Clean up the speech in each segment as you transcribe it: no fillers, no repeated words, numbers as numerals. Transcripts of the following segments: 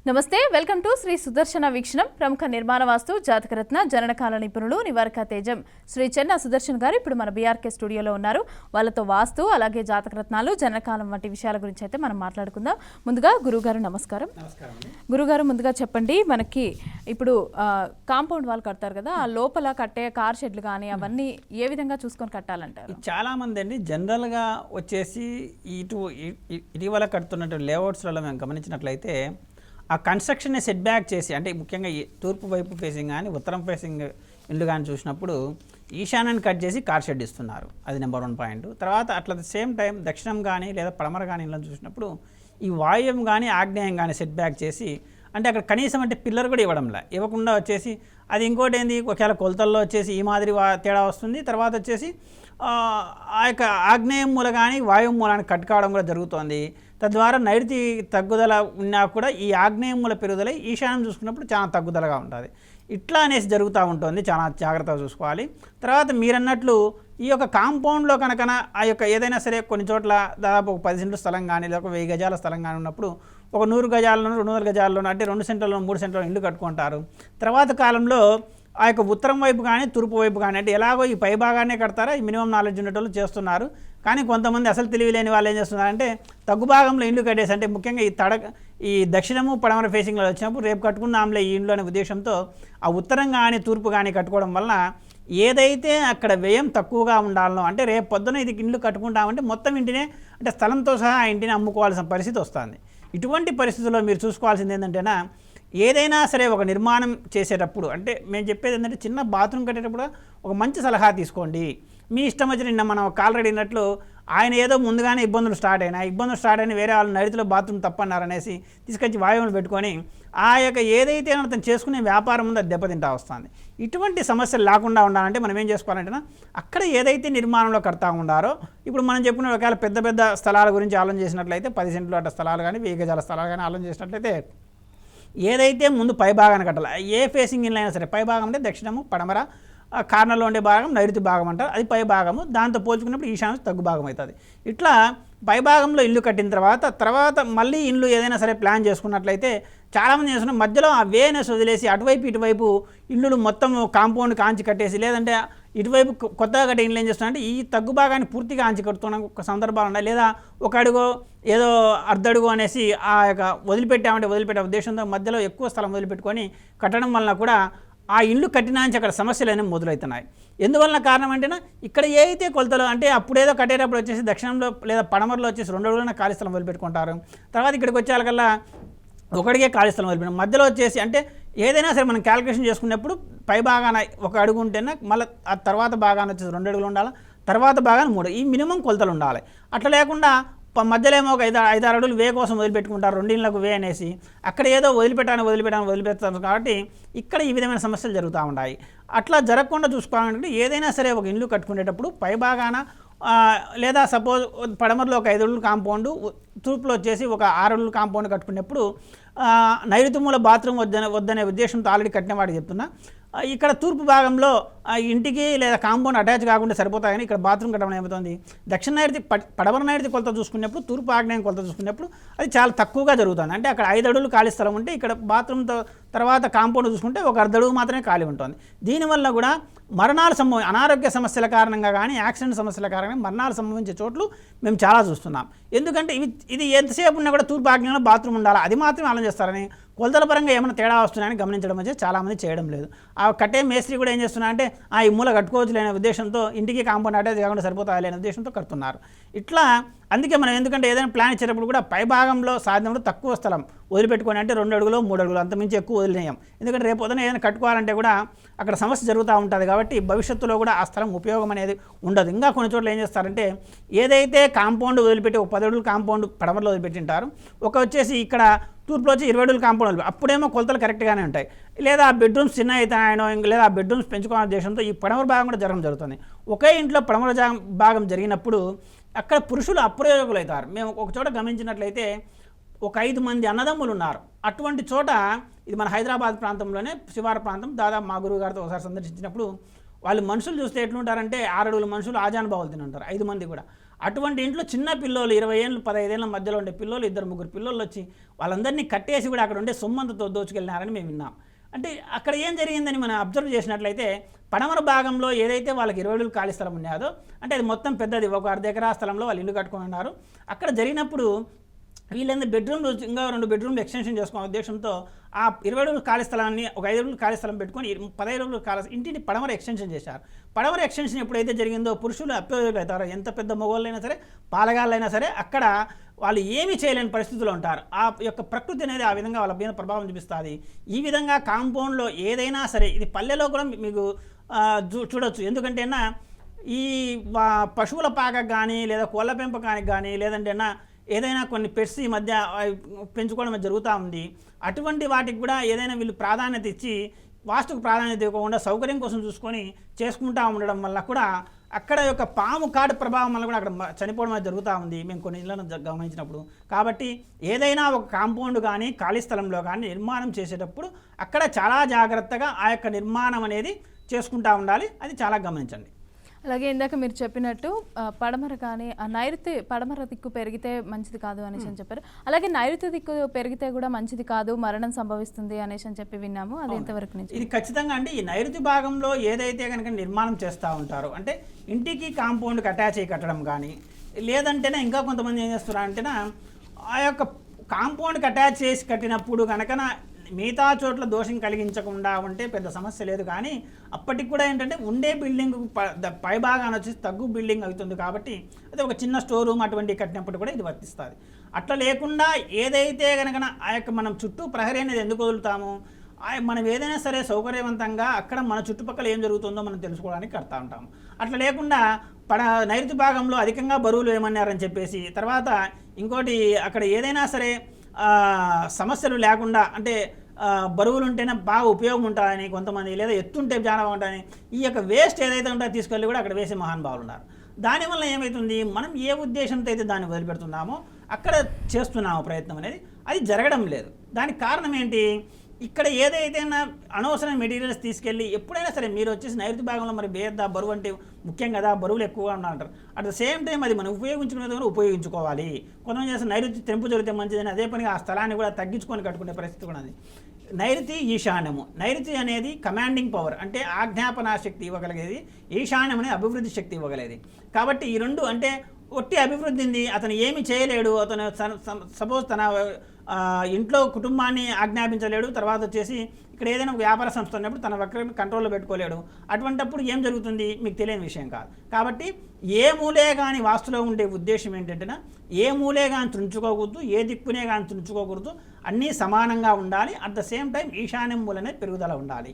నమస్తే, welcome to Shri సుదర్శన వీక్షణం. ప్రముఖ నిర్మాణ వాస్తు జాతకరత్న జననకాల నిపుణులు నివారక తేజం శ్రీ చెన్న సుదర్శన్ గారు ఇప్పుడు మన బీఆర్కే స్టూడియోలో ఉన్నారు. వాళ్ళతో వాస్తు అలాగే జాతకరత్నాలు జననకాలం వంటి విషయాల గురించి అయితే మనం మాట్లాడుకుందాం. ముందుగా గురుగారు నమస్కారం. గురుగారు ముందుగా చెప్పండి, మనకి ఇప్పుడు కాంపౌండ్ వాళ్ళు కడతారు కదా, ఆ లోపల కట్టే కార్ షెడ్లు కానీ అవన్నీ ఏ విధంగా చూసుకొని కట్టాలంటారు? చాలా మంది అండి జనరల్గా వచ్చేసి ఇటీవల కడుతున్నటువంటి లేఅవుట్స్లలో మేము గమనించినట్లయితే ఆ కన్స్ట్రక్షన్ని సెట్ బ్యాక్ చేసి, అంటే ముఖ్యంగా తూర్పు వైపు ఫేసింగ్ కానీ ఉత్తరం ఫేసింగ్ ఇల్లు కానీ చూసినప్పుడు ఈశాన్యాన్ని కట్ చేసి కార్ షెడ్ ఇస్తున్నారు. అది నెంబర్ 1 పాయింట్. తర్వాత అట్లా సేమ్ టైం దక్షిణం కానీ లేదా పడమర కానీ ఇళ్ళని చూసినప్పుడు ఈ వాయువ్యం కానీ ఆగ్నేయం కానీ సెట్ బ్యాక్ చేసి, అంటే అక్కడ కనీసం అంటే పిల్లర్ కూడా ఇవ్వకుండా వచ్చేసి అది ఇంకోటి ఏంది, ఒకవేళ కొలతల్లో వచ్చేసి ఈ మాదిరి తేడా వస్తుంది. తర్వాత వచ్చేసి ఆ యొక్క ఆగ్నేయం మూల కానీ వాయువు మూలాన్ని కట్ కావడం కూడా జరుగుతుంది. తద్వారా నైరుతి తగ్గుదల ఉన్నా కూడా ఈ ఆగ్నేయం మూల పెరుగుదల ఈశాన్యం చూసుకున్నప్పుడు చాలా తగ్గుదలగా ఉంటుంది. ఇట్లా అనేసి జరుగుతూ ఉంటుంది, చాలా జాగ్రత్తగా చూసుకోవాలి. తర్వాత మీరన్నట్లు ఈ యొక్క కాంపౌండ్లో కనుక ఆ యొక్క ఏదైనా సరే కొన్ని చోట్ల దాదాపు ఒక 10 సెంట్ల స్థలం కానీ లేదా ఒక 1000 గజాల స్థలం కానీ ఉన్నప్పుడు ఒక 100 గజాల్లోనూ 200 గజాల్లోనూ అంటే 2 సెంట్లలో 3 సెంట్లలో ఇల్లు కట్టుకుంటారు. తర్వాత కాలంలో ఆ యొక్క ఉత్తరం వైపు కానీ తూర్పు వైపు కానీ అంటే ఎలాగో ఈ పై భాగాన్నే కడతారో ఈ మినిమం నాలెడ్జ్ ఉండేటోళ్ళు చేస్తున్నారు. కానీ కొంతమంది అసలు తెలివి లేని వాళ్ళు ఏం చేస్తున్నారంటే తగ్గు భాగంలో ఇల్లు కట్టేసి, అంటే ముఖ్యంగా ఈ దక్షిణము పడమర ఫేసింగ్లో వచ్చినప్పుడు రేపు కట్టుకున్నాంలే ఈ ఇంట్లో అనే ఉద్దేశంతో ఆ ఉత్తరం కానీ తూర్పు కానీ కట్టుకోవడం వలన ఏదైతే అక్కడ వ్యయం తక్కువగా ఉండాలనో, అంటే రేపు పొద్దున ఇది ఇల్లు కట్టుకుంటామంటే మొత్తం ఇంటినే అంటే స్థలంతో సహా ఆ ఇంటిని అమ్ముకోవాల్సిన పరిస్థితి వస్తుంది. ఇటువంటి పరిస్థితుల్లో మీరు చూసుకోవాల్సింది ఏంటంటేనా, ఏదైనా సరే ఒక నిర్మాణం చేసేటప్పుడు అంటే మేము చెప్పేది ఏంటంటే చిన్న బాత్రూమ్ కట్టేటప్పుడు ఒక మంచి సలహా తీసుకోండి. మీ ఇష్టం వచ్చి నిన్న మనం కాలరెడీ అయినట్లు ఆయన ఏదో ముందుగానే ఇబ్బందులు స్టార్ట్ అయినా వేరే వాళ్ళు నైరుతిలో బాత్రూమ్ తప్పన్నారనేసి తీసుకొచ్చి వాయువులు పెట్టుకొని ఆ యొక్క ఏదైతే అతను చేసుకునే వ్యాపారం ఉందో అది దెబ్బతింటా వస్తుంది. ఇటువంటి సమస్యలు లేకుండా ఉండాలంటే మనం ఏం చేసుకోవాలంటే అక్కడ ఏదైతే నిర్మాణంలో కడతా ఉండారో, ఇప్పుడు మనం చెప్పుకున్న ఒకవేళ పెద్ద పెద్ద స్థలాల గురించి ఆలోచన చేసినట్లయితే 10 సెంట్లు అట్ట స్థలాలు కానీ 1000 గజాల స్థలాలు కానీ ఆలోచన చేసినట్లయితే ఏదైతే ముందు పై భాగాన్ని కట్టాలి, ఏ ఫేసింగ్ ఇల్లు అయినా సరే పై భాగం అంటే దక్షిణము పడమర కార్నర్లో ఉండే భాగం నైరుతి భాగం అంటారు, అది పై భాగము. దాంతో పోల్చుకున్నప్పుడు ఈశాన్యం తగ్గు భాగం అవుతుంది. ఇట్లా పై భాగంలో ఇల్లు కట్టిన తర్వాత మళ్ళీ ఇల్లు ఏదైనా సరే ప్లాన్ చేసుకున్నట్లయితే చాలామంది చేస్తున్న మధ్యలో ఆ వేనెస్ వదిలేసి అటువైపు ఇటువైపు ఇల్లులు మొత్తం కాంపౌండ్ కాంచి కట్టేసి, లేదంటే ఇటువైపు కొత్తగా కట్టే ఇల్లు ఏం చేస్తున్నారంటే ఈ తగ్గు భాగాన్ని పూర్తిగా ఆంచి కడుతున్న ఒక సందర్భాలు ఉన్నాయి. లేదా ఒక అడుగు ఏదో అర్ధడుగు అనేసి ఆ యొక్క వదిలిపెట్టే ఉద్దేశంతో మధ్యలో ఎక్కువ స్థలం వదిలిపెట్టుకొని కట్టడం వలన కూడా ఆ ఇల్లు కట్టినాంచి అక్కడ సమస్యలు అనేవి మొదలవుతున్నాయి. ఎందువలన కారణం అంటేనా, ఇక్కడ ఏ అయితే కొలతలు అంటే అప్పుడేదో కట్టేటప్పుడు వచ్చేసి దక్షిణంలో లేదా పడమరలో వచ్చేసి 2 అడుగులైన ఖాళీ స్థలం వదిలిపెట్టుకుంటారు. తర్వాత ఇక్కడికి వచ్చేకల్లా ఒకడికే ఖాళీ స్థలం వదిలిపెట్టాం. మధ్యలో వచ్చేసి అంటే ఏదైనా సరే మనం క్యాలిక్యులేషన్ చేసుకున్నప్పుడు పై భాగాన 1 అడుగు ఉంటేనే మళ్ళీ ఆ తర్వాత భాగాన్ని వచ్చేసి 2 అడుగులు ఉండాలి, తర్వాత భాగాన్ని 3, ఈ మినిమం కొలతలు ఉండాలి. అట్లా లేకుండా మధ్యలో ఏమో ఒక 5-6 అడుగులు వే కోసం వదిలిపెట్టుకుంటారు, 2 ఇళ్ళకు వే అనేసి అక్కడ ఏదో వదిలిపెడతాను. కాబట్టి ఇక్కడ ఈ విధమైన సమస్యలు జరుగుతూ ఉంటాయి. అట్లా జరగకుండా చూసుకోవాలంటే ఏదైనా సరే ఒక ఇల్లు కట్టుకునేటప్పుడు పై భాగాన లేదా సపోజ్ పడమరలో ఒక 5 అడుగులు కాంపౌండ్, తూర్పులో వచ్చేసి ఒక 6 అడుగులు కాంపౌండ్ కట్టుకునేప్పుడు నైరుతి మూల బాత్రూమ్ వద్దనే ఉద్దేశంతో ఆల్రెడీ కట్టిన వాడికి చెప్తున్నా. ఇక్కడ తూర్పు భాగంలో ఇంటికి లేదా కాంపౌండ్ అటాచ్ కాకుండా సరిపోతాయని ఇక్కడ బాత్రూమ్ కట్టడం ఏమవుతుంది, దక్షిణ నైరుతి పడమర నైరుతి కొలత చూసుకున్నప్పుడు తూర్పు ఆగ్నేయం కొలత చూసుకున్నప్పుడు అది చాలా తక్కువగా జరుగుతుంది. అంటే అక్కడ 5 అడుగులు ఖాళీ స్థలం ఉంటే ఇక్కడ బాత్రూమ్తో తర్వాత కాంపౌండ్ చూసుకుంటే ఒక 1/2 అడుగు మాత్రమే ఖాళీ ఉంటుంది. దీనివల్ల కూడా మరణాలు అనారోగ్య సమస్యల కారణంగా కానీ యాక్సిడెంట్ సమస్యల కారణంగా మరణాలు సంభవించే చోట్లు మేము చాలా చూస్తున్నాం. ఎందుకంటే ఇది ఎంతసేపు ఉన్నా కూడా తూర్పు ఆగ్నేయంలో బాత్రూమ్ ఉండాలి, అది మాత్రమే ఆలోచన చేస్తారని కొలతల పరంగా ఏమైనా తేడా వస్తున్నాయని గమనించడం వచ్చి చాలామంది చేయడం లేదు. ఆ కట్టే మేస్త్రి కూడా ఏం చేస్తున్నా అంటే ఈ మూల కట్టుకోవచ్చు లేని ఉద్దేశంతో ఇంటికి కాంపౌండ్ అటాచ్ కాకుండా సరిపోతాయి లేని ఉద్దేశంతో కడుతున్నారు. ఇట్లా అందుకే మనం ఎందుకంటే ఏదైనా ప్లాన్ ఇచ్చేటప్పుడు కూడా పై భాగంలో సాధ్యంలో తక్కువ స్థలం వదిలిపెట్టుకొని, అంటే 2 అడుగులు 3 అడుగులు అంతమించి ఎక్కువ వదిలేయం. ఎందుకంటే రేపు పొద్దున ఏదైనా కట్టుకోవాలంటే కూడా అక్కడ సమస్య జరుగుతూ ఉంటుంది. కాబట్టి భవిష్యత్తులో కూడా ఆ స్థలం ఉపయోగం అనేది ఉండదు. ఇంకా కొన్ని చోట్ల ఏం చేస్తారంటే ఏదైతే కాంపౌండ్ వదిలిపెట్టి ఒక 10 అడుగులు కాంపౌండ్ పడమరలో వదిలిపెట్టింటారు, ఒక వచ్చేసి ఇక్కడ తూర్పులో వచ్చి 20 అడుగులు కాంపౌండ్, అప్పుడేమో కొలతలు కరెక్ట్గానే ఉంటాయి. లేదా ఆ బెడ్రూమ్స్ చిన్న అవుతాయనో లేదా ఆ బెడ్రూమ్స్ పెంచుకోవాలనే ఉద్దేశంతో ఈ పడమర భాగం కూడా జరుగుతుంది. ఒకే ఇంట్లో పడమర భాగం జరిగినప్పుడు అక్కడ పురుషులు అప్రయోజకులు అవుతారు. మేము ఒక చోట గమనించినట్లయితే ఒక 5 మంది అన్నదమ్ములు ఉన్నారు. అటువంటి చోట ఇది మన హైదరాబాద్ ప్రాంతంలోనే శివారు ప్రాంతం, దాదాపు మా గురువు గారితో ఒకసారి సందర్శించినప్పుడు వాళ్ళు మనుషులు చూస్తే ఎట్లుంటారంటే 6 అడుగుల మనుషులు ఆజానుభావులు తింటారు 5 మంది కూడా. అటువంటి ఇంట్లో చిన్న పిల్లోలు 20 ఏళ్ళు 15 ఏళ్ళ మధ్యలో ఉండే పిల్లోలు 2-3 పిల్లోళ్ళు వచ్చి వాళ్ళందరినీ కట్టేసి కూడా అక్కడ ఉండే సొమ్మంతతో దోచుకెళ్ళినారని మేము విన్నాం. అంటే అక్కడ ఏం జరిగిందని మనం అబ్జర్వ్ చేసినట్లయితే పడమర భాగంలో ఏదైతే వాళ్ళకి 20 అడుగులు ఖాళీ స్థలం ఉన్నాదో అంటే అది మొత్తం పెద్దది, ఒక 1/2 ఎకరా స్థలంలో వాళ్ళు ఇల్లు కట్టుకొని ఉన్నారు. అక్కడ జరిగినప్పుడు వీళ్ళందరూ బెడ్రూమ్లు ఇంకా 2 బెడ్రూమ్లు ఎక్స్టెన్షన్ చేసుకునే ఉద్దేశంతో ఆ 20 అడుగుల ఖాళీ స్థలాన్ని ఒక 5 అడుగుల ఖాళీ స్థలం పెట్టుకొని 15 అడుగుల ఖాళీ ఇంటిని పడమర ఎక్స్టెన్షన్ చేశారు. పడమర ఎక్స్టెన్షన్ ఎప్పుడైతే జరిగిందో పురుషులు అప్యోజకులు అవుతారో, ఎంత పెద్ద మగవాళ్ళైనా సరే పాలగాళ్ళైనా సరే అక్కడ వాళ్ళు ఏమీ చేయలేని పరిస్థితుల్లో ఉంటారు. ఆ యొక్క ప్రకృతి అనేది ఆ విధంగా వాళ్ళ మీద ప్రభావం చూపిస్తుంది. ఈ విధంగా కాంపౌండ్లో ఏదైనా సరే, ఇది పల్లెలో కూడా మీకు చూడొచ్చు. ఎందుకంటే ఈ పశువుల పాకకు కానీ లేదా కోళ్ళ పెంపకానికి కానీ లేదంటే ఏదైనా కొన్ని పెట్స్ ఈ మధ్య పెంచుకోవడం జరుగుతూ ఉంది. అటువంటి వాటికి కూడా ఏదైనా వీళ్ళు ప్రాధాన్యత ఇచ్చి వాస్తుకు ప్రాధాన్యత ఇవ్వకుండా సౌకర్యం కోసం చూసుకొని చేసుకుంటూ ఉండడం వల్ల కూడా అక్కడ యొక్క పాము కాటు ప్రభావం వల్ల కూడా అక్కడ చనిపోవడం జరుగుతూ ఉంది మేము కొన్ని ఇళ్లను గమనించినప్పుడు. కాబట్టి ఏదైనా ఒక కాంపౌండ్ కానీ ఖాళీ స్థలంలో కానీ నిర్మాణం చేసేటప్పుడు అక్కడ చాలా జాగ్రత్తగా ఆ యొక్క నిర్మాణం అనేది చేసుకుంటూ ఉండాలి. అది చాలా గమనించండి. అలాగే ఇందాక మీరు చెప్పినట్టు పడమర కానీ నైరుతి పడమర దిక్కు పెరిగితే మంచిది కాదు అనేసి అని చెప్పారు. అలాగే నైరుతి దిక్కు పెరిగితే కూడా మంచిది కాదు, మరణం సంభవిస్తుంది అనేసి అని చెప్పి విన్నాము. అది ఎంతవరకు నుంచి? ఇది ఖచ్చితంగా అండి. ఈ నైరుతి భాగంలో ఏదైతే కనుక నిర్మాణం చేస్తూ ఉంటారో అంటే ఇంటికి కాంపౌండ్కి అటాచ్ అయ్యి కట్టడం కానీ లేదంటేనే ఇంకా కొంతమంది ఏం చేస్తున్నారంటేనా ఆ యొక్క కాంపౌండ్కి అటాచ్ చేసి కట్టినప్పుడు కనుక మిగతా చోట్ల దోషం కలిగించకుండా ఉంటే పెద్ద సమస్య లేదు. కానీ అప్పటికి కూడా ఏంటంటే ఉండే బిల్డింగ్ పై భాగాన్ని వచ్చేసి తగ్గు బిల్డింగ్ అవుతుంది కాబట్టి అది ఒక చిన్న స్టోర్ రూమ్ అటువంటి కట్టినప్పుడు కూడా ఇది వర్తిస్తుంది. అట్లా లేకుండా ఏదైతే కనుక ఆ యొక్క మనం చుట్టూ ప్రహరీ అనేది ఎందుకు వదులుతాము, మనం ఏదైనా సరే సౌకర్యవంతంగా అక్కడ మన చుట్టుపక్కల ఏం జరుగుతుందో మనం తెలుసుకోవడానికి కడతా ఉంటాము. అట్లా లేకుండా నైరుతి భాగంలో అధికంగా బరువులు ఏమన్నారని చెప్పేసి తర్వాత ఇంకోటి అక్కడ ఏదైనా సరే సమస్యలు లేకుండా అంటే బరువులు ఉంటేనే బాగా ఉపయోగం ఉంటాయని కొంతమంది, లేదా ఎత్తుంటే చాలా బాగుంటాయని ఈ యొక్క వేస్ట్ ఏదైతే ఉంటుందో తీసుకెళ్ళి కూడా అక్కడ వేసే మహానుభావులు ఉన్నారు. దానివల్ల ఏమవుతుంది, మనం ఏ ఉద్దేశంతో అయితే దాన్ని వదిలిపెడుతున్నామో అక్కడ చేస్తున్నామో ప్రయత్నం అనేది అది జరగడం లేదు. దానికి కారణం ఏంటి, ఇక్కడ ఏదైతే అనవసరమైన మెటీరియల్స్ తీసుకెళ్ళి ఎప్పుడైనా సరే మీరు వచ్చేసి నైరుతి భాగంలో మరి బేద్దా బరువు అంటే ముఖ్యం కదా, బరువులు ఎక్కువగా ఉన్నారంటారు. అట్ ద సేమ్ టైం అది మనం ఉపయోగించుకునే దగ్గర ఉపయోగించుకోవాలి. కొంతమంది చేస్తే నైరుతి తెంపు జరిగితే మంచిదని అదే పనిగా ఆ స్థలాన్ని కూడా తగ్గించుకొని కట్టుకునే పరిస్థితి కూడా ఉంది. నైరుతి ఈశాన్యము, నైరుతి అనేది కమాండింగ్ పవర్ అంటే ఆజ్ఞాపనా శక్తి ఇవ్వగలిగేది, ఈశాన్యం అనేది అభివృద్ధి శక్తి ఇవ్వగలిగేది. కాబట్టి ఈ రెండు అంటే ఒట్టి అభివృద్ధింది అతను ఏమి చేయలేడు, అతను సపోజ్ తన ఇంట్లో కుటుంబాన్ని ఆజ్ఞాపించలేడు, తర్వాత వచ్చేసి ఇక్కడ ఏదైనా ఒక వ్యాపార సంస్థ ఉన్నప్పుడు తన వక్రాన్ని కంట్రోల్లో పెట్టుకోలేడు. అటువంటప్పుడు ఏం జరుగుతుంది మీకు తెలియని విషయం కాదు. కాబట్టి ఏ మూలే కానీ వాస్తులో ఉండే ఉద్దేశం ఏంటంటే ఏ మూలే కానీ తుంచుకోకూడదు, ఏ దిక్కునే కానీ తుంచుకోకూడదు, అన్నీ సమానంగా ఉండాలి. అట్ ద సేమ్ టైం ఈశాన్యం మూలనే పెరుగుదల ఉండాలి.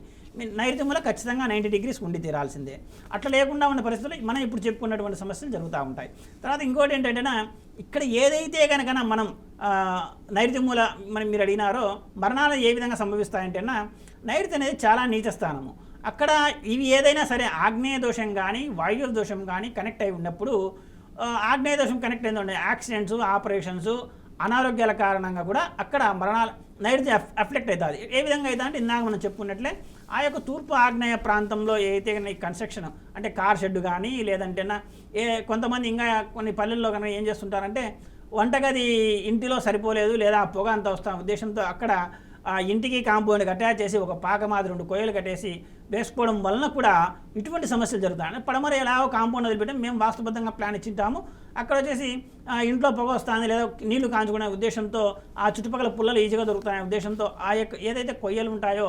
నైరుతి మూల ఖచ్చితంగా 90 degrees ఉండి తీరాల్సిందే. అట్లా లేకుండా ఉన్న పరిస్థితులు మనం ఇప్పుడు చెప్పుకున్నటువంటి సమస్యలు జరుగుతూ ఉంటాయి. తర్వాత ఇంకోటి ఏంటంటే ఇక్కడ ఏదైతే కనుక మనం నైరుతి మూల మనం మీరు అడిగినారో మరణాలు ఏ విధంగా సంభవిస్తాయంటే నైరుతి అనేది చాలా నీచ స్థానము. అక్కడ ఇవి ఏదైనా సరే ఆగ్నేయ దోషం కానీ వాయువ్య దోషం కానీ కనెక్ట్ అయి ఉన్నప్పుడు ఆగ్నేయ దోషం కనెక్ట్ అయిందండి యాక్సిడెంట్స్, ఆపరేషన్స్, అనారోగ్యాల కారణంగా కూడా అక్కడ మరణాలు నైరుతి అఫెక్ట్ అవుతుంది. ఏ విధంగా అవుతుంది అంటే ఇందాక మనం చెప్పుకున్నట్లే ఆ యొక్క తూర్పు ఆగ్నేయ ప్రాంతంలో ఏదైతే కన్స్ట్రక్షన్ అంటే కార్ షెడ్ కానీ లేదంటే కొంతమంది ఇంకా కొన్ని పల్లెల్లో కనుక ఏం చేస్తుంటారంటే వంటగది ఇంటిలో సరిపోలేదు లేదా పొగ అంత వస్తా ఉద్దేశంతో అక్కడ ఇంటికి కాంపౌండ్కి అటాచ్ చేసి ఒక పాక మాదిరి 2 కొయ్యలు కట్టేసి వేసుకోవడం వలన కూడా ఇటువంటి సమస్యలు జరుగుతాయి. పడమర ఎలాగో కాంపౌండ్ వదిలిపెట్టి మేము వాస్తుబద్ధంగా ప్లాన్ ఇచ్చింటాము, అక్కడ వచ్చేసి ఇంట్లో పొగ వస్తుంది లేదా నీళ్లు కాంచుకునే ఉద్దేశంతో ఆ చుట్టుపక్కల పుల్లలు ఈజీగా దొరుకుతాయనే ఉద్దేశంతో ఆ యొక్క ఏదైతే కొయ్యలు ఉంటాయో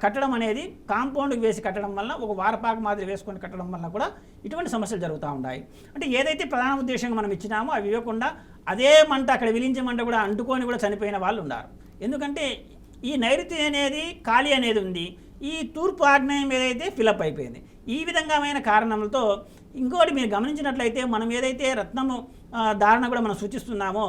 కట్టడం అనేది కాంపౌండ్కి వేసి కట్టడం వల్ల ఒక వారపాక మాదిరి వేసుకొని కట్టడం వల్ల కూడా ఇటువంటి సమస్యలు జరుగుతూ ఉంటాయి. అంటే ఏదైతే ప్రధాన ఉద్దేశంగా మనం ఇచ్చినామో అవి ఇవ్వకుండా అదే మంట అక్కడ విలించే మంట కూడా అంటుకొని కూడా చనిపోయిన వాళ్ళు ఉన్నారు. ఎందుకంటే ఈ నైరుతి అనేది ఖాళీ అనేది ఉంది, ఈ తూర్పు ఆగ్నేయం ఏదైతే ఫిలప్ అయిపోయింది. ఈ విధంగామైన కారణాలతో ఇంకోటి మీరు గమనించినట్లయితే మనం ఏదైతే రత్నము ధారణ కూడా మనం సూచిస్తున్నామో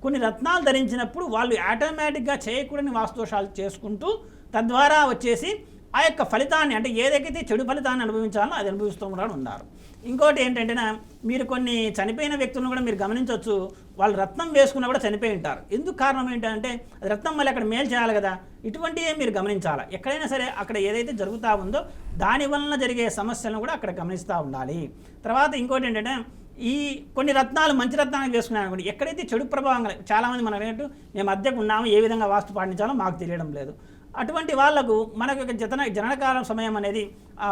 కొన్ని రత్నాలు ధరించినప్పుడు వాళ్ళు ఆటోమేటిక్గా చేయకూడని వాస్తుదోషాలు చేసుకుంటూ తద్వారా వచ్చేసి ఆ యొక్క ఫలితాన్ని అంటే ఏదైతే చెడు ఫలితాన్ని అనుభవించాలో అది అనుభవిస్తూ కూడా ఉన్నారు. ఇంకోటి ఏంటంటే మీరు కొన్ని చనిపోయిన వ్యక్తులను కూడా మీరు గమనించవచ్చు, వాళ్ళు రత్నం వేసుకున్నా కూడా చనిపోయి ఉంటారు. ఎందుకు కారణం ఏంటంటే అది రత్నం మళ్ళీ అక్కడ మేలు చేయాలి కదా, ఇటువంటివే మీరు గమనించాలి. ఎక్కడైనా సరే అక్కడ ఏదైతే జరుగుతూ ఉందో దాని వలన జరిగే సమస్యలను కూడా అక్కడ గమనిస్తూ ఉండాలి. తర్వాత ఇంకోటి ఏంటంటే ఈ కొన్ని రత్నాలు మంచి రత్నాలు వేసుకున్నాను అనుకోండి, ఎక్కడైతే చెడు ప్రభావం చాలామంది మనం అన్నట్టు మేము అద్దెకు ఉన్నాము, ఏ విధంగా వాస్తు పాటించాలో మాకు తెలియడం లేదు. అటువంటి వాళ్లకు మనకు యొక్క జననకాలం సమయం అనేది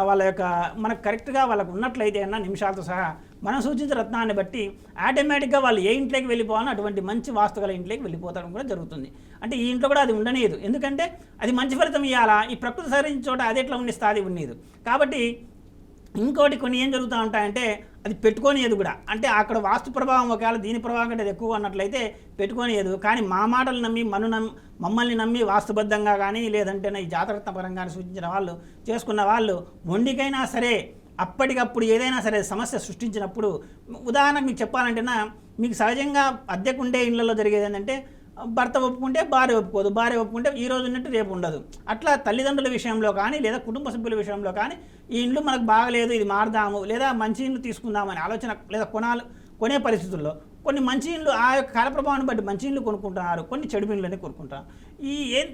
వాళ్ళ యొక్క మనకు కరెక్ట్గా వాళ్ళకు ఉన్నట్లయితే అన్న నిమిషాలతో సహా మనం సూచించిన రత్నాన్ని బట్టి ఆటోమేటిక్గా వాళ్ళు ఏ ఇంట్లోకి వెళ్ళిపోవాలో అటువంటి మంచి వాస్తుగల ఇంట్లోకి వెళ్ళిపోవడం కూడా జరుగుతుంది. అంటే ఈ ఇంట్లో కూడా అది ఉండనీయదు, ఎందుకంటే అది మంచి ఫలితం ఇవ్వాలా, ఈ ప్రకృతి సరించిన చోట అది ఎట్లా ఉండిస్తుంది ఉన్నది. కాబట్టి ఇంకోటి కొన్ని ఏం జరుగుతూ ఉంటాయంటే అది పెట్టుకోనియదు కూడా, అంటే అక్కడ వాస్తు ప్రభావం ఒకవేళ దీని ప్రభావం కంటే ఎక్కువ అన్నట్లయితే పెట్టుకోనియదు. కానీ మా మాటలు నమ్మి మమ్మల్ని నమ్మి వాస్తుబద్ధంగా కానీ లేదంటే ఈ జాతరత్న పరంగా సూచించిన వాళ్ళు చేసుకున్న వాళ్ళు మొండికైనా సరే అప్పటికప్పుడు ఏదైనా సరే సమస్య సృష్టించినప్పుడు, ఉదాహరణకు మీకు చెప్పాలంటేనా మీకు సహజంగా అద్దెకుండే ఇళ్లలో జరిగేది ఏంటంటే భర్త ఒప్పుకుంటే భార్య ఒప్పుకోదు, భార్య ఒప్పుకుంటే ఈ రోజు ఉన్నట్టు రేపు ఉండదు. అట్లా తల్లిదండ్రుల విషయంలో కానీ లేదా కుటుంబ సభ్యుల విషయంలో కానీ ఈ ఇండ్లు మనకు బాగలేదు, ఇది మారదాము లేదా మంచి ఇండ్లు తీసుకుందామని ఆలోచన లేదా కొనే పరిస్థితుల్లో కొన్ని మంచి ఇండ్లు ఆ యొక్క కాలప్రభావాన్ని బట్టి మంచి ఇండ్లు కొనుక్కుంటున్నారు, కొన్ని చెడు ఇండ్లని కొనుక్కుంటారు.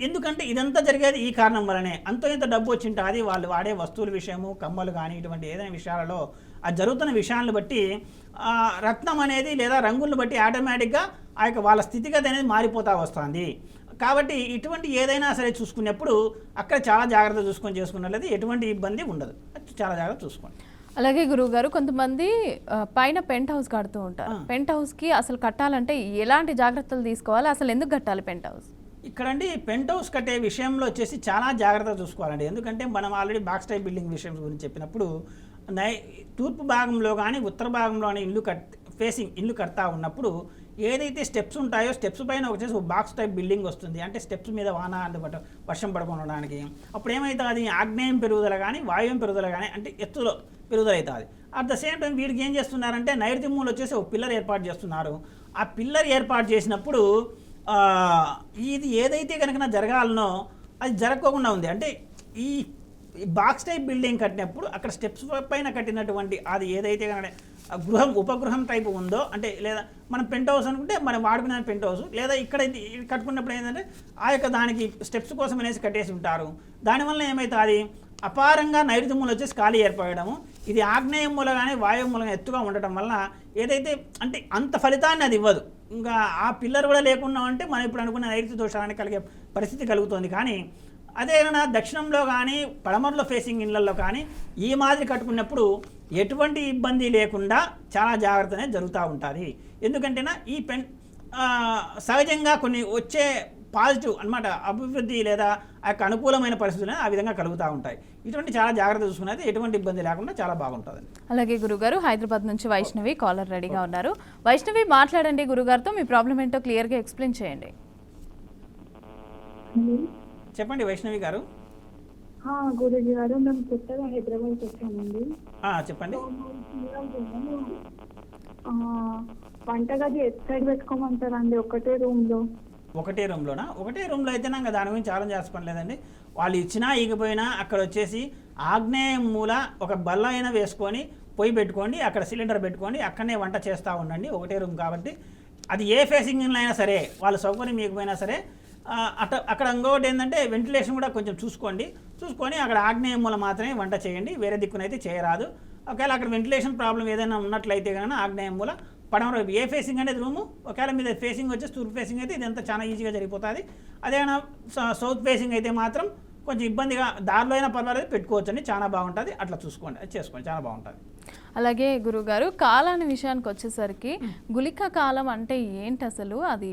ఎందుకంటే ఇదంతా జరిగేది ఈ కారణం వల్లనే. అంతో ఇంత డబ్బు వచ్చింటే అది వాళ్ళు వాడే వస్తువుల విషయము, కమ్మలు కానీ ఇటువంటి ఏదైనా విషయాలలో ఆ జరుగుతున్న విషయాలను బట్టి రత్నం అనేది లేదా రంగులను బట్టి ఆటోమేటిక్గా ఆ యొక్క వాళ్ళ స్థితిగతి అనేది మారిపోతూ వస్తుంది. కాబట్టి ఇటువంటి ఏదైనా సరే చూసుకునేప్పుడు అక్కడ చాలా జాగ్రత్త చూసుకొని చేసుకున్నట్లయితే ఎటువంటి ఇబ్బంది ఉండదు, చాలా జాగ్రత్త చూసుకోండి. అలాగే గురువుగారు, కొంతమంది పైన పెంట్ హౌస్ కడుతూ ఉంటారు. పెంట్ హౌస్కి అసలు కట్టాలంటే ఎలాంటి జాగ్రత్తలు తీసుకోవాలి, అసలు ఎందుకు కట్టాలి పెంట్ హౌస్? ఇక్కడండి పెంట్ హౌస్ కట్టే విషయంలో వచ్చేసి చాలా జాగ్రత్తగా చూసుకోవాలండి. ఎందుకంటే మనం ఆల్రెడీ బాక్స్ టైప్ బిల్డింగ్ విషయం గురించి చెప్పినప్పుడు తూర్పు భాగంలో కానీ ఉత్తర భాగంలో కానీ ఇల్లు కడతా ఉన్నప్పుడు ఏదైతే స్టెప్స్ ఉంటాయో స్టెప్స్ పైన వచ్చేసి ఒక బాక్స్ టైప్ బిల్డింగ్ వస్తుంది. అంటే స్టెప్స్ మీద వర్షం పడుకోవడానికి అప్పుడు ఏమవుతుంది, అది ఆగ్నేయం పెరుగుదల కానీ వాయువ్యం పెరుగుదల కానీ అంటే ఎత్తులో పెరుగుదల అవుతుంది. అట్ ద సేమ్ టైం వీడికి ఏం చేస్తున్నారంటే నైరుతి మూల వచ్చేసి ఒక పిల్లర్ ఏర్పాటు చేస్తున్నారు. ఆ పిల్లర్ ఏర్పాటు చేసినప్పుడు ఇది ఏదైతే కనుక జరగాలనో అది జరగకుండా ఉంది. అంటే ఈ బాక్స్ టైప్ బిల్డింగ్ కట్టినప్పుడు అక్కడ స్టెప్స్ పైన కట్టినటువంటి అది ఏదైతే కనుక ఉపగృహం టైపు ఉందో, అంటే లేదా మనం పెంట్ హౌస్ అనుకుంటే మనం వాడుకునే పెంట్ హౌస్, లేదా ఇక్కడ కట్టుకున్నప్పుడు ఏంటంటే ఆ యొక్క దానికి స్టెప్స్ కోసం అనేసి కట్టేసి ఉంటారు. దానివల్ల ఏమవుతుంది, అపారంగా నైరుతి మూల వచ్చేసి ఖాళీ ఏర్పడము. ఇది ఆగ్నేయ మూల కానీ వాయువు మూలంగా ఎత్తుగా ఉండటం వల్ల ఏదైతే అంటే అంత ఫలితాన్ని అది ఇవ్వదు. ఇంకా ఆ పిల్లర్ కూడా లేకుండా అంటే మనం ఇప్పుడు అనుకున్న నైరుతి దోషాన్ని కలిగే పరిస్థితి కలుగుతుంది. కానీ అదే దక్షిణంలో కానీ పడమరలో ఫేసింగ్ ఇళ్లలో కానీ ఈ మాదిరి కట్టుకున్నప్పుడు ఎటువంటి ఇబ్బంది లేకుండా చాలా జాగ్రత్తనే జరుగుతూ ఉంటుంది. ఎందుకంటేనా ఈ సహజంగా కొన్ని వచ్చే పాజిటివ్ అన్నమాట అభివృద్ధి లేదా ఆ యొక్క అనుకూలమైన పరిస్థితులు ఆ విధంగా కలుగుతూ ఉంటాయి. ఇటువంటి చాలా జాగ్రత్త చూసుకునేది ఎటువంటి ఇబ్బంది లేకుండా చాలా బాగుంటుంది. అలాగే గురుగారు, హైదరాబాద్ నుంచి వైష్ణవి కాలర్ రెడీగా ఉన్నారు. వైష్ణవి, మాట్లాడండి గురుగారితో, మీ ప్రాబ్లం ఏంటో క్లియర్గా ఎక్స్ప్లెయిన్ చేయండి. చెప్పండి వైష్ణవి గారు. గురుజీ గారు, మేము కొత్తగా హైదరాబాద్ వచ్చామండి. చెప్పండి. వంటగది ఎట్ సైడ్ పెట్టుకోమంటారండి? ఒకటే రూమ్లోనా? ఒకటే రూమ్లో అయితే నాకు దాని గురించి ఆలోచన పని లేదండి. వాళ్ళు ఇచ్చినా ఇకపోయినా అక్కడ వచ్చేసి ఆగ్నేయం మూల ఒక బల్ల అయినా వేసుకొని పొయ్యి పెట్టుకోండి, అక్కడ సిలిండర్ పెట్టుకోండి, అక్కడనే వంట చేస్తూ ఉండండి. ఒకటే రూమ్ కాబట్టి అది ఏ ఫేసింగ్లో అయినా సరే వాళ్ళ సౌకర్యం ఇకపోయినా సరే అక్కడ ఇంకొకటి ఏంటంటే వెంటిలేషన్ కూడా కొంచెం చూసుకొని అక్కడ ఆగ్నేయం మూల మాత్రమే వంట చేయండి, వేరే దిక్కునైతే చేయరాదు. ఒకవేళ అక్కడ వెంటిలేషన్ ప్రాబ్లం ఏదైనా ఉన్నట్లయితే కనుక ఆగ్నేయం మూల పడమర ఏ ఫేసింగ్ అనేది రూము, ఒకవేళ మీద ఫేసింగ్ వచ్చేసి తూర్పు ఫేసింగ్ అయితే ఇదంతా చాలా ఈజీగా జరిగిపోతుంది. అదేనా సౌత్ ఫేసింగ్ అయితే మాత్రం కొంచెం ఇబ్బందిగా, దారిలో అయినా పర్వాలేదు పెట్టుకోవచ్చు అండి, చాలా బాగుంటుంది. అట్లా చేసుకోండి చాలా బాగుంటుంది. అలాగే గురుగారు, కాలాన్ని విషయానికి వచ్చేసరికి గుళిక కాలం అంటే ఏంటి అసలు, అది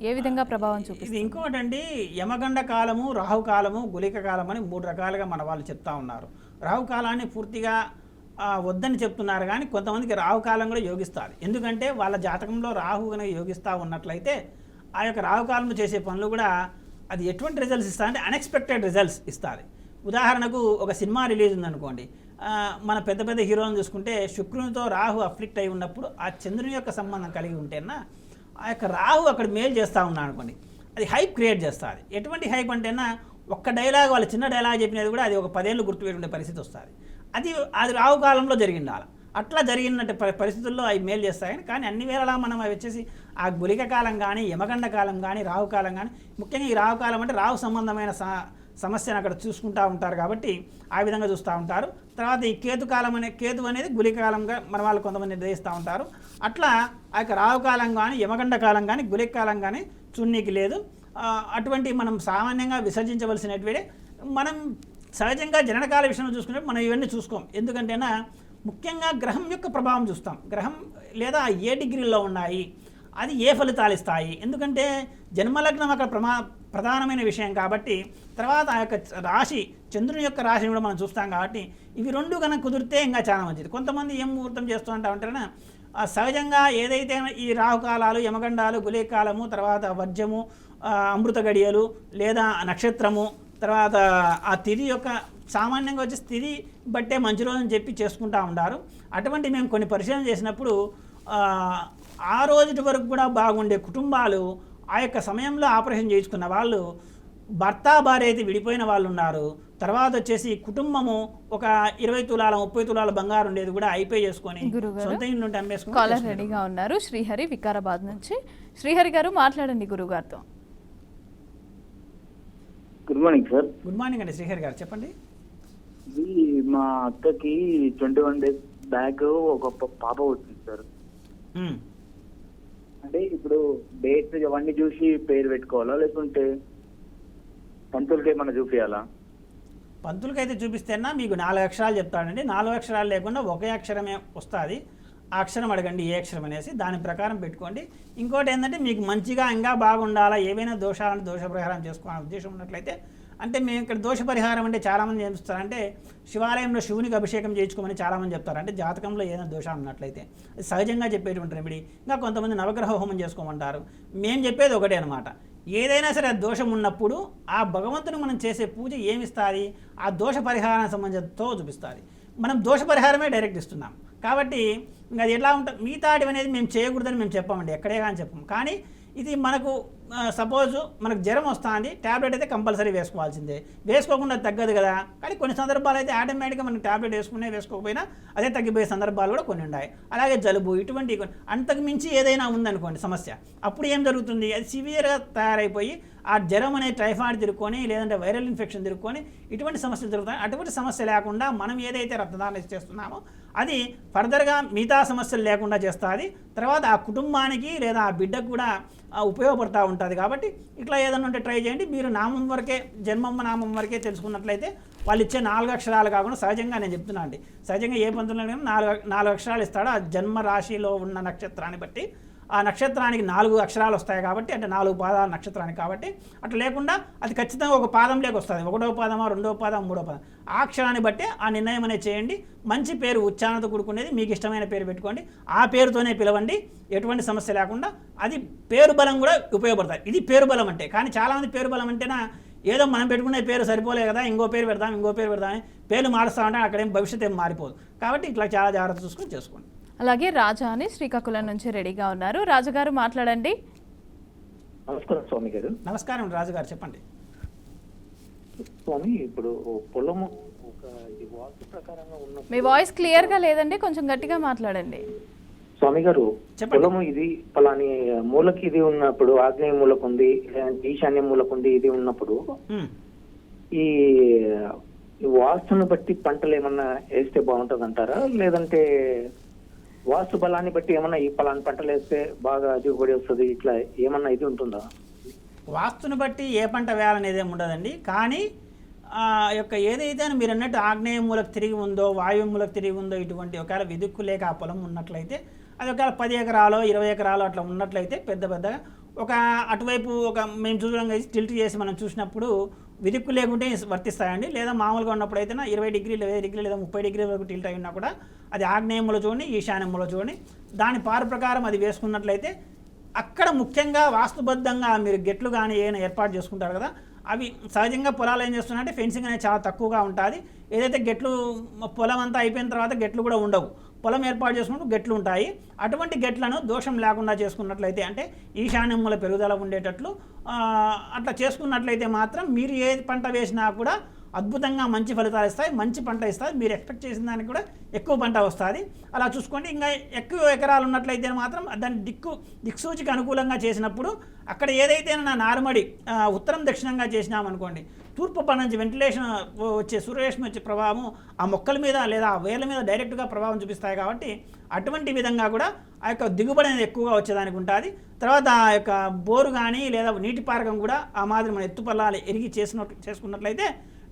ఏ విధంగా ప్రభావం చూపిస్తుంది? ఇది ఇంకోటండి, యమగండ కాలము, రాహుకాలము, గుళిక కాలం అని 3 రకాలుగా మన వాళ్ళు చెప్తా ఉన్నారు. రాహుకాలాన్ని పూర్తిగా వద్దని చెప్తున్నారు, కానీ కొంతమందికి రాహుకాలం కూడా యోగిస్తుంది. ఎందుకంటే వాళ్ళ జాతకంలో రాహు కనుక యోగిస్తూ ఉన్నట్లయితే ఆ యొక్క రాహుకాలంలో చేసే పనులు కూడా అది ఎటువంటి రిజల్ట్స్ ఇస్తుంది అంటే అన్ఎక్స్పెక్టెడ్ రిజల్ట్స్ ఇస్తుంది. ఉదాహరణకు ఒక సినిమా రిలీజ్ ఉందనుకోండి, మన పెద్ద హీరోలను చూసుకుంటే శుక్రునితో రాహు అఫ్లిక్ట్ అయి ఉన్నప్పుడు ఆ చంద్రుని యొక్క సంబంధం కలిగి ఉంటేనా ఆ యొక్క రాహు అక్కడ మేలు చేస్తూ ఉన్నాడు అనుకోండి, అది హైప్ క్రియేట్ చేస్తుంది. ఎటువంటి హైప్ అంటేనా ఒక్క డైలాగ్ వాళ్ళు చిన్న డైలాగ్ చెప్పినది కూడా అది ఒక 10 ఏళ్ళు గుర్తుపెట్టుకునే పరిస్థితి వస్తుంది. అది రావు కాలంలో జరిగిండాలి. అట్లా జరిగినట్టు పరిస్థితుల్లో అవి మేలు చేస్తాయని. కానీ అన్ని వేళలా మనం అవి వచ్చేసి ఆ గుళిక కాలం కానీ, యమగండ కాలం కానీ, రావు కాలం కానీ, ముఖ్యంగా ఈ రావు కాలం అంటే రావు సంబంధమైన సమస్యను అక్కడ చూసుకుంటూ ఉంటారు కాబట్టి ఆ విధంగా చూస్తూ ఉంటారు. తర్వాత ఈ కేతు అనేది గుళిక కాలంగా మన వాళ్ళు కొంతమంది నిర్ణయిస్తూ ఉంటారు. అట్లా ఆ యొక్క రావు కాలం కానీ, యమగండ కాలం కానీ, గుళిక కాలం కానీ చూడనీకి లేదు. అటువంటి మనం సామాన్యంగా విసర్జించవలసినటువంటి మనం సహజంగా జననకాల విషయంలో చూసుకుంటే మనం ఇవన్నీ చూసుకోం. ఎందుకంటేనా ముఖ్యంగా గ్రహం యొక్క ప్రభావం చూస్తాం. గ్రహం లేదా ఏ డిగ్రీల్లో ఉన్నాయి, అది ఏ ఫలితాలు ఇస్తాయి. ఎందుకంటే జన్మలగ్నం అక్కడ ప్రధానమైన విషయం కాబట్టి, తర్వాత ఆ యొక్క రాశి చంద్రుని యొక్క రాశిని కూడా మనం చూస్తాం కాబట్టి ఇవి రెండు కనుక కుదిరితే ఇంకా చాలా మంచిది. కొంతమంది ఏం ముహూర్తం చేస్తూ ఉంటారంటే సహజంగా ఏదైతే ఈ రాహుకాలాలు, యమగండాలు, గుళికాలము, తర్వాత వర్జము, అమృత గడియలు లేదా నక్షత్రము, తర్వాత ఆ తిథి యొక్క సామాన్యంగా వచ్చే స్థితి బట్టే మంచి రోజు అని చెప్పి చేసుకుంటూ ఉంటారు. అటువంటి మేము కొన్ని పరిశీలన చేసినప్పుడు ఆ రోజు వరకు కూడా బాగుండే కుటుంబాలు ఆ యొక్క సమయంలో ఆపరేషన్ చేయించుకున్న వాళ్ళు, భర్త భార్య అయితే విడిపోయిన వాళ్ళు ఉన్నారు. తర్వాత వచ్చేసి కుటుంబము ఒక 20 తులాల 30 తులాల బంగారు ఉండేది కూడా అయిపోయి చేసుకొని సొంత ఇల్లు ఉంటే అమ్మేసుకుని. కాలర్ రెడీగా ఉన్నారు శ్రీహరి వికారాబాద్ నుంచి. శ్రీహరి గారు మాట్లాడండి గురుగారితో. Good morning sir. Good morning అండి శ్రీహరి గారు, చెప్పండి. ఇది మా అక్కకి 21 days బ్యాక్ ఒక పాప వచ్చింది సార్. అంటే ఇప్పుడు డేట్ అవన్నీ చూసి పేరు పెట్టుకోవాలా, లేకుంటే పంతులకి ఏమన్నా చూపించాలా? పంతులకైతే చూపిస్తేనా మీకు 4 అక్షరాలు చెప్తాడండి. 4 అక్షరాలు లేకుండా ఒకే అక్షరమే వస్తుంది. ఆ అక్షరం అడగండి ఏ అక్షరం అనేసి, దాని ప్రకారం పెట్టుకోండి. ఇంకోటి ఏంటంటే మీకు మంచిగా ఇంకా బాగుండాలా, ఏవైనా దోషాలను దోష పరిహారం చేసుకోవాలని ఉద్దేశం ఉన్నట్లయితే, అంటే మేము ఇక్కడ దోష పరిహారం అంటే చాలామంది ఏం చేస్తారంటే శివాలయంలో శివునికి అభిషేకం చేయించుకోమని చాలామంది చెప్తారు. అంటే జాతకంలో ఏదైనా దోషాలు ఉన్నట్లయితే అది సహజంగా చెప్పేటువంటి రెమెడీ. ఇంకా కొంతమంది నవగ్రహ హోమం చేసుకోమంటారు. మేము చెప్పేది ఒకటే అనమాట, ఏదైనా సరే దోషం ఉన్నప్పుడు ఆ భగవంతుని మనం చేసే పూజ ఏమిస్తుంది, ఆ దోష పరిహారానికి సంబంధించినతో చూపిస్తుంది. మనం దోష పరిహారమే డైరెక్ట్ ఇస్తున్నాం కాబట్టి ఇంకా అది ఎలా ఉంటుంది. మిగతాటి అనేది మేము చేయకూడదని మేము చెప్పామండి, ఎక్కడే కానీ చెప్పాము. కానీ ఇది మనకు సపోజ్ మనకు జ్వరం వస్తుంది, ట్యాబ్లెట్ అయితే కంపల్సరీ వేసుకోవాల్సిందే, వేసుకోకుండా తగ్గదు కదా. కానీ కొన్ని సందర్భాలు అయితే ఆటోమేటిక్గా మనం ట్యాబ్లెట్ వేసుకోకపోయినా అదే తగ్గిపోయే సందర్భాలు కూడా కొన్ని ఉన్నాయి. అలాగే జలుబు ఇటువంటి అంతకు మించి ఏదైనా ఉందనుకోండి సమస్య, అప్పుడు ఏం జరుగుతుంది, అది సివియర్గా తయారైపోయి ఆ జ్వరం అనే టైఫాయిడ్ తిరుక్కొని లేదంటే వైరల్ ఇన్ఫెక్షన్ తిరుక్కొని ఇటువంటి సమస్యలు జరుగుతాయి. అటువంటి సమస్య లేకుండా మనం ఏదైతే రక్తదానం చేస్తున్నామో అది ఫర్దర్గా మిగతా సమస్యలు లేకుండా చేస్తుంది. తర్వాత ఆ కుటుంబానికి లేదా ఆ బిడ్డకు కూడా ఉపయోగపడుతూ ఉంటుంది. కాబట్టి ఇట్లా ఏదైనా ఉంటే ట్రై చేయండి. మీరు నామం వరకే, జన్మమ్మ నామం వరకే తెలుసుకున్నట్లయితే వాళ్ళు ఇచ్చే 4 అక్షరాలు కాకుండా సహజంగా నేను చెప్తున్నా అండి, సహజంగా ఏ పంతులు 4 అక్షరాలు ఇస్తాడో ఆ జన్మ రాశిలో ఉన్న నక్షత్రాన్ని బట్టి ఆ నక్షత్రానికి 4 అక్షరాలు వస్తాయి కాబట్టి, అంటే 4 పాదాల నక్షత్రానికి కాబట్టి అట్లా లేకుండా అది ఖచ్చితంగా ఒక పాదంలోకి వస్తుంది. 1వ పాదమా 2వ పాదం 3వ పాదం ఆ అక్షరాన్ని బట్టి ఆ నిర్ణయం అనేది చేయండి. మంచి పేరు ఉచ్చారణతో కూడుకునేది మీకు ఇష్టమైన పేరు పెట్టుకోండి, ఆ పేరుతోనే పిలవండి, ఎటువంటి సమస్య లేకుండా. అది పేరు బలం కూడా ఉపయోగపడుతుంది. ఇది పేరు బలం అంటే. కానీ చాలామంది పేరు బలం అంటేనా ఏదో మనం పెట్టుకునే పేరు సరిపోలే కదా, ఇంకో పేరు పెడదామని పేర్లు మారుస్తామంటే అక్కడేం భవిష్యత్తు ఏం మారిపోదు. కాబట్టి ఇట్లా చాలా జాగ్రత్త చూసుకొని చేసుకోండి. అలాగే రాజా అని శ్రీకాకుళం నుంచి రెడీగా ఉన్నారు. రాజుగారు మాట్లాడండి. నమస్కారం స్వామి గారు. నమస్కారం రాజుగారు, చెప్పండి. స్వామి, ఇప్పుడు పొలము ఒక వాస్తు ప్రకారంగా ఉన్న మీ వాయిస్ క్లియర్గా లేదండి, కొంచెం గట్టిగా మాట్లాడండి. స్వామి గారు, పొలము ఇది పలాని మూలకి ఇది ఉన్నప్పుడు, ఆగ్నేయ మూలకు ఉంది, ఈశాన్య మూలకు ఉంది, ఇది ఉన్నప్పుడు ఈ వాస్తును బట్టి పంటలు ఏమన్నా వేస్తే బాగుంటుంది అంటారా, లేదంటే వాస్తు బలాన్ని బట్టి ఏమన్నా ఈ పలాని పంటలు వేస్తే బాగా దిగుబడి వస్తుంది, ఇట్లా ఏమన్నా ఇది ఉంటుందా? వాస్తుని బట్టి ఏ పంట వేయాలనేది ఏమి ఉండదండి. కానీ యొక్క ఏదైతే మీరు అన్నట్టు ఆగ్నేయ మూలకు తిరిగి ఉందో, వాయువు మూలకు తిరిగి ఉందో, ఇటువంటి ఒకవేళ విదుక్కు లేక ఆ పొలం ఉన్నట్లయితే, అది ఒకవేళ 10 ఎకరాలు 20 ఎకరాలు అట్లా ఉన్నట్లయితే పెద్దగా ఒక అటువైపు ఒక మేము చూడంగా టిల్ట్ చేసి మనం చూసినప్పుడు విదుక్కు లేకుంటే వర్తిస్తాయండి. లేదా మామూలుగా ఉన్నప్పుడు అయితే 20 డిగ్రీలు 20 డిగ్రీలు లేదా 30 డిగ్రీల వరకు టిల్ట్ అయి ఉన్నా కూడా అది ఆగ్నేయములో చూడండి, ఈశాన్యములో చూడండి, దాని పారు ప్రకారం అది వేసుకున్నట్లయితే అక్కడ ముఖ్యంగా వాస్తుబద్ధంగా మీరు గెట్లు కానీ ఏమైనా ఏర్పాటు చేసుకుంటారు కదా, అవి సహజంగా పొలాలు ఏం చేస్తున్నాయంటే ఫెన్సింగ్ అనేది చాలా తక్కువగా ఉంటుంది. ఏదైతే గెట్లు పొలం అంతా అయిపోయిన తర్వాత గెట్లు కూడా ఉండవు, పొలం ఏర్పాటు చేసుకున్నప్పుడు గెట్లు ఉంటాయి. అటువంటి గెట్లను దోషం లేకుండా చేసుకున్నట్లయితే, అంటే ఈశాన్యముల పెరుగుదల ఉండేటట్లు అట్లా చేసుకున్నట్లయితే మాత్రం మీరు ఏ పంట వేసినా కూడా అద్భుతంగా మంచి ఫలితాలు ఇస్తాయి, మంచి పంట ఇస్తాయి. మీరు ఎక్స్పెక్ట్ చేసిన దానికి కూడా ఎక్కువ పంట వస్తుంది. అలా చూసుకోండి. ఇంకా ఎక్కువ ఎకరాలు ఉన్నట్లయితే మాత్రం దాన్ని దిక్సూచికి అనుకూలంగా చేసినప్పుడు అక్కడ ఏదైతే నా నారుమడి ఉత్తరం దక్షిణంగా చేసినామనుకోండి, తూర్పు పక్క నుంచి వెంటిలేషన్ వచ్చే సూర్యరశ్మి వచ్చే ప్రభావం ఆ మొక్కల మీద లేదా ఆ వేర్ల మీద డైరెక్ట్గా ప్రభావం చూపిస్తాయి. కాబట్టి అటువంటి విధంగా కూడా ఆ యొక్క దిగుబడి అనేది ఎక్కువగా వచ్చేదానికి ఉంటుంది. తర్వాత ఆ యొక్క బోరు కానీ లేదా నీటిపారకం కూడా ఆ మాదిరి మన ఎత్తుపల్లాలు ఎరిగి చేసుకున్నట్లయితే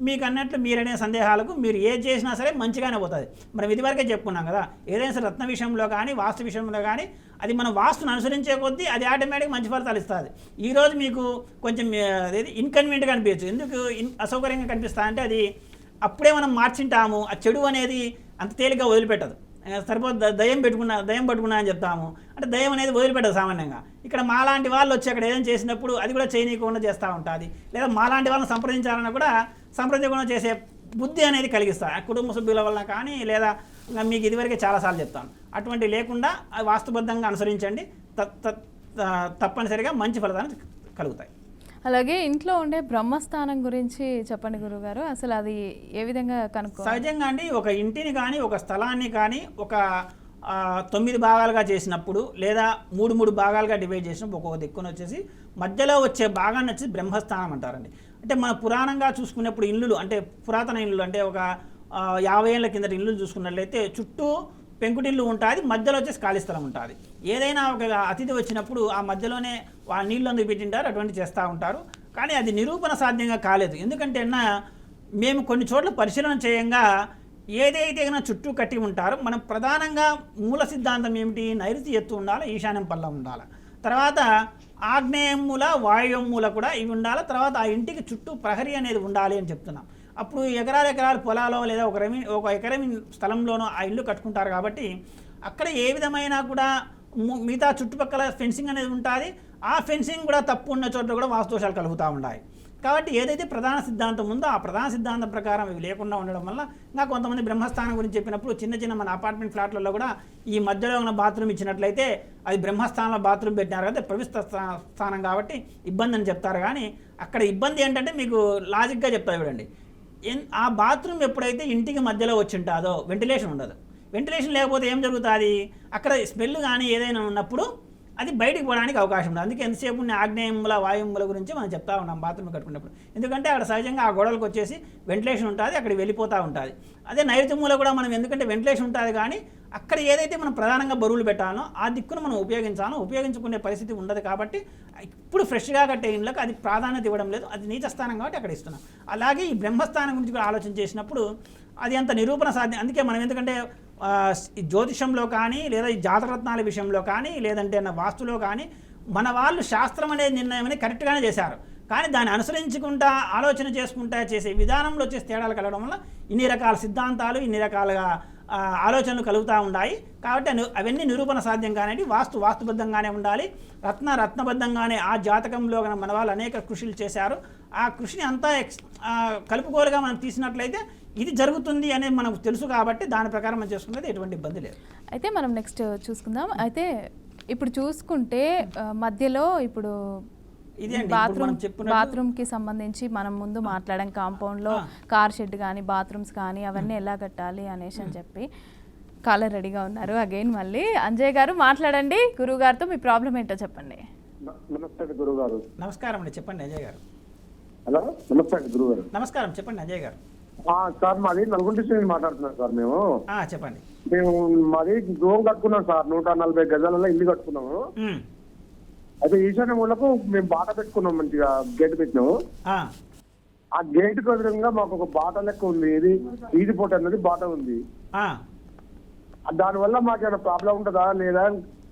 మీకు అన్నట్లు మీరనే సందేహాలకు మీరు ఏది చేసినా సరే మంచిగానే పోతుంది. మనం ఇదివరకే చెప్పుకున్నాం కదా, ఏదైనా సరే రత్న విషయంలో కానీ వాస్తు విషయంలో కానీ అది మన వాస్తును అనుసరించే కొద్దీ అది ఆటోమేటిక్గా మంచి ఫలితాలు ఇస్తుంది. ఈరోజు మీకు కొంచెం అదేది ఇన్కన్వీనియంట్గా అనిపించచ్చు. ఎందుకు అసౌకర్యంగా కనిపిస్తా అంటే అది అప్పుడే మనం మార్చింటాము. ఆ చెడు అనేది అంత తేలిగ్గా వదిలిపెట్టదు. సరిపోతే దయ్యం పట్టుకున్నా అని చెప్తాము, అంటే దయ్యం అనేది వదిలిపెట్టదు సామాన్యంగా. ఇక్కడ మాలాంటి వాళ్ళు వచ్చి అక్కడ ఏదైనా చేసినప్పుడు అది కూడా చేయనీయకుండా చేస్తూ ఉంటుంది. లేదా మాలాంటి వాళ్ళని సంప్రదించాలన్నా కూడా సంప్రదించకుండా చేసే బుద్ధి అనేది కలిగిస్తారు కుటుంబ సభ్యుల వల్ల కానీ, లేదా మీకు ఇదివరకే చాలాసార్లు చెప్తాను. అటువంటి లేకుండా వాస్తుబద్ధంగా అనుసరించండి, తప్పనిసరిగా మంచి ఫలితాలు కలుగుతాయి. అలాగే ఇంట్లో ఉండే బ్రహ్మస్థానం గురించి చెప్పండి గురుగారు, అసలు అది ఏ విధంగా కనుక్కో? సహజంగా అండి, ఒక ఇంటిని కానీ ఒక స్థలాన్ని కానీ ఒక 9 భాగాలుగా చేసినప్పుడు లేదా 3 భాగాలుగా డివైడ్ చేసినప్పుడు ఒక్కొక్క దిక్కున వచ్చేసి మధ్యలో వచ్చే భాగాన్ని వచ్చి బ్రహ్మస్థానం అంటారండి. అంటే మన పురాణంగా చూసుకునేప్పుడు ఇల్లులు అంటే పురాతన ఇల్లులు అంటే ఒక 50 ఏళ్ళ కిందటి ఇల్లులు చూసుకున్నట్లయితే చుట్టూ పెంకుటిల్లు ఉంటుంది, మధ్యలో వచ్చేసి ఖాళీ స్థలం ఉంటుంది. ఏదైనా ఒక అతిథి వచ్చినప్పుడు ఆ మధ్యలోనే నీళ్ళు అందుకు పెట్టింటారు, అటువంటి చేస్తూ ఉంటారు. కానీ అది నిరూపణ సాధ్యంగా కాలేదు. ఎందుకంటే మేము కొన్ని చోట్ల పరిశీలన చేయంగా ఏదైతే చుట్టూ కట్టి ఉంటారో మనం ప్రధానంగా మూల సిద్ధాంతం ఏమిటి, నైరుతి ఎత్తు ఉండాలి, ఈశాన్యం పల్లం ఉండాలి, తర్వాత ఆగ్నేయం మూల వాయువ్యం మూల కూడా ఇవి ఉండాలి, తర్వాత ఆ ఇంటికి చుట్టూ ప్రహరీ అనేది ఉండాలి అని చెప్తున్నాం. అప్పుడు ఎకరాలు పొలాలో లేదా ఒక ఎకరం స్థలంలోనో ఆ ఇల్లు కట్టుకుంటారు. కాబట్టి అక్కడ ఏ విధమైన కూడా మిగతా చుట్టుపక్కల ఫెన్సింగ్ అనేది ఉంటుంది. ఆ ఫెన్సింగ్ కూడా తప్పు ఉన్న చోట్ల కూడా వాస్తుదోషాలు కలుగుతూ ఉన్నాయి. కాబట్టి ఏదైతే ప్రధాన సిద్ధాంతం ఉందో ఆ ప్రధాన సిద్ధాంతం ప్రకారం ఇవి లేకుండా ఉండడం వల్ల ఇంకా కొంతమంది బ్రహ్మస్థానం గురించి చెప్పినప్పుడు చిన్న మన అపార్ట్మెంట్ ఫ్లాట్లలో కూడా ఈ మధ్యలో ఉన్న బాత్రూమ్ ఇచ్చినట్లయితే అది బ్రహ్మస్థానంలో బాత్రూమ్ పెట్టినారు కదా, ప్రవిష్ట స్థానం కాబట్టి ఇబ్బంది అని చెప్తారు. కానీ అక్కడ ఇబ్బంది ఏంటంటే మీకు లాజిక్గా చెప్తారు చూడండి, ఆ బాత్రూమ్ ఎప్పుడైతే ఇంటికి మధ్యలో వచ్చి ఉంటుందో వెంటిలేషన్ ఉండదు. వెంటిలేషన్ లేకపోతే ఏం జరుగుతుంది, అక్కడ స్మెల్ కానీ ఏదైనా ఉన్నప్పుడు అది బయటికి పోవడానికి అవకాశం ఉంది. అందుకే ఎంతసేపు ఆగ్నేయముల వాయుముల గురించి మనం చెప్తా ఉన్నాం బాత్రూమ్ కట్టుకున్నప్పుడు. ఎందుకంటే అక్కడ సహజంగా ఆ గోడలకు వచ్చేసి వెంటిలేషన్ ఉంటుంది, అక్కడికి వెళ్ళిపోతూ ఉంటుంది. అదే నైరుతి మూల కూడా మనం ఎందుకంటే వెంటిలేషన్ ఉంటుంది, కానీ అక్కడ ఏదైతే మనం ప్రధానంగా బరువులు పెట్టాలో ఆ దిక్కును మనం ఉపయోగించుకునే పరిస్థితి ఉండదు. కాబట్టి ఇప్పుడు ఫ్రెష్గా కట్టే ఇండ్లకు అది ప్రాధాన్యత ఇవ్వడం లేదు, అది నీచ స్థానం కాబట్టి అక్కడ ఇస్తున్నాం. అలాగే ఈ బ్రహ్మస్థానం గురించి కూడా ఆలోచన చేసినప్పుడు అది అంత నిరూపణ సాధ్యం. అందుకే మనం ఎందుకంటే జ్యోతిషంలో కానీ లేదా ఈ జాతరత్నాల విషయంలో కానీ లేదంటే వాస్తులో కానీ మన వాళ్ళు శాస్త్రం అనే నిర్ణయం అనేది కరెక్ట్గానే చేశారు. కానీ దాన్ని అనుసరించుకుంటా ఆలోచన చేసుకుంటా చేసే విధానంలో వచ్చేసి తేడాలు కలగడం వల్ల ఇన్ని రకాల సిద్ధాంతాలు ఇన్ని రకాలుగా ఆలోచనలు కలుగుతూ ఉన్నాయి. కాబట్టి అవన్నీ నిరూపణ సాధ్యం కానివి వాస్తుబద్ధంగానే ఉండాలి, రత్నబద్ధంగానే ఆ జాతకంలో మన వాళ్ళు అనేక కృషులు చేశారు. ఆ కృషిని అంతా కలుపుకోలుగా మనం తీసినట్లయితే ఇది జరుగుతుంది అనేది మనకు తెలుసు. కాబట్టి దాని ప్రకారం మనం చేసుకునేది ఎటువంటి ఇబ్బంది లేదు. అయితే మనం నెక్స్ట్ చూసుకుందాం. అయితే ఇప్పుడు చూసుకుంటే మధ్యలో ఇప్పుడు బాత్రూమ్ కి సంబంధించి మనం ముందు మాట్లాడాం, కాంపౌండ్ లో కార్ షెడ్ కానీ బాత్రూమ్స్ కానీ అవన్నీ ఎలా కట్టాలి అనేసి అని చెప్పి కాలర్ రెడీగా ఉన్నారు. అగైన్ మళ్ళీ అంజయ్ గారు మాట్లాడండి, గురువు గారితో మీ ప్రాబ్లం ఏంటో చెప్పండి. నమస్తే గురువు గారు. నమస్కారం అండి, చెప్పండి అజయ్ గారు. హలో, నమస్తే గురువు గారు. నమస్కారం, చెప్పండి అజయ్ గారు. సార్ మాది నల్గొండ నుంచి మాట్లాడుతున్నాం సార్. చెప్పండి. మాది గృహం కట్టుకున్నాం సార్, 140 గజాలలో ఇల్లు కట్టుకున్నాము. అయితే ఈశాన్య మూలకు మేము బాట పెట్టుకున్నాం, మంచిగా గేట్ పెట్టినాము. ఆ గేట్ కు ఎదురుగా మాకు ఒక బాట లెక్క ఉంది, ఇది ఈదిపోట అనేది బాట ఉంది. దానివల్ల మాకేమైనా ప్రాబ్లం ఉంటుందా లేదా